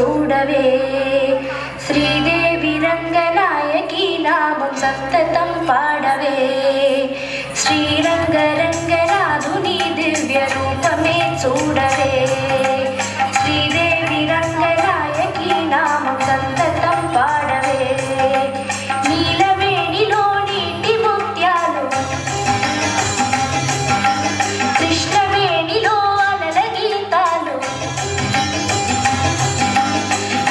చూడవే శ్రీదేవి రంగనాయకి నామం సంతతం పాడవే శ్రీరంగ రంగనాథుని దివ్య రూపమే చూడవే శ్రీదేవి రంగనాయకి నామం సంతతం పాడవే నీలవేణిలో నీటి ముత్యాలు కృష్ణవేణిలో అలల గీతాలు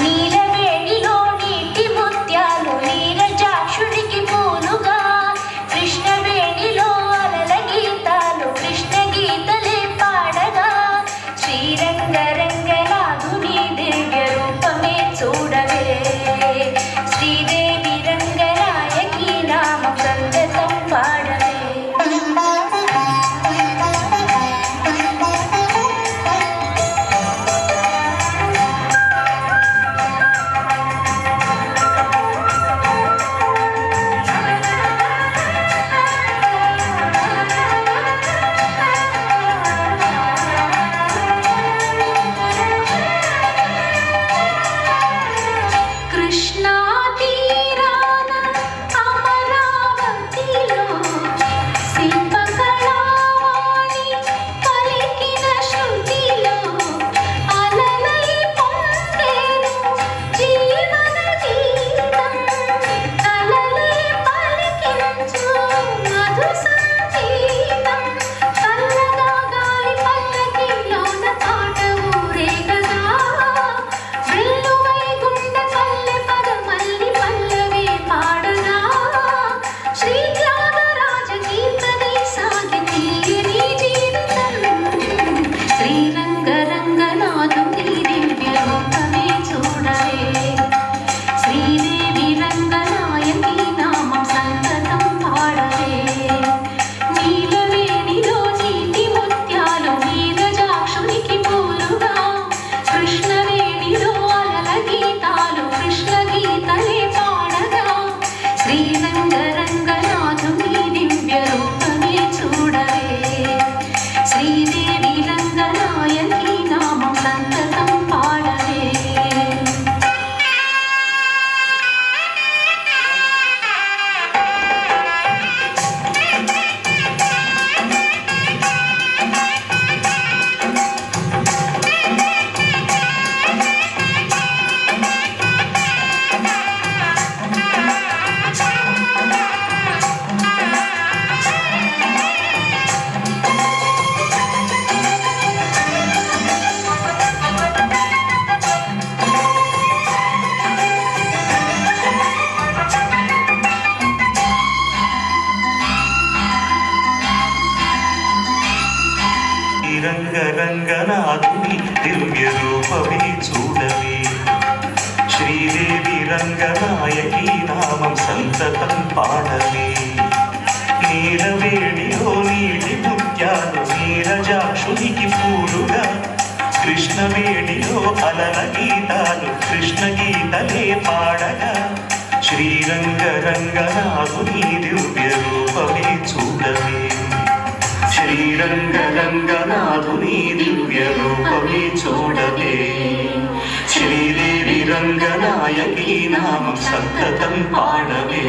నీలవేణిలో నీటి ముత్యాలు నీరజాక్షుడికి పూలుగా కృష్ణవేణిలో అలల గీతాలు కృష్ణ గీతలే పాడగా శ్రీరంగ రంగనాథుని దివ్య రూపమే చూడవే శ్రీదేవి రంగనాయకి నామం సంతతం పాడవే కృష్ణా తీరాన అమరావతిలో శిల్పకళావాణి పలికిన శృతిలో అలలై పొంగేను జీవన గీతం కలలై పలికించు మధు సంగీతం చల్లగా గాలి పల్లకిలోన పాట ఊరే కదా వెల్లువై గుండె పల్లె పదమల్లి పల్లవి పాడగా శ్రీత్యాగరాజ కీర్తనై సాగి తీయని జీవితం శ్రీరంగ రంగనాథుని దివ్య రూపమే చూడవే శ్రీదేవి రంగనాయకి నామం సంతతం పాడవే నీలవేణిలో నీటి ముత్యాలు నీరజాక్షునికి పూలుగా కృష్ణవేణిలో అలల గీతాలు కృష్ణ గీతలే పాడగా శ్రీరంగ రంగనాథుని దివ్య రూపమే చూడవే శ్రీదేవి రంగనాయకి నామం సంతతం పాడవే రంగ రంగనాథుని దివ్య రూపమే చూడవే శ్రీదేవి రంగనాయకి నామం సంతతం పాడవే నీలవేణిలో నీటి ముత్యాలు నీరజాక్షునికి పూలుగా కృష్ణవేణిలో అలల గీతాలు కృష్ణ గీతలే పాడగా శ్రీరంగ రంగనాథుని దివ్య రూపమే చూడవే శ్రీరంగ రంగనాథుని దివ్య రూపమే చూడవే శ్రీదేవి రంగనాయకి నామం సంతతం పాడవే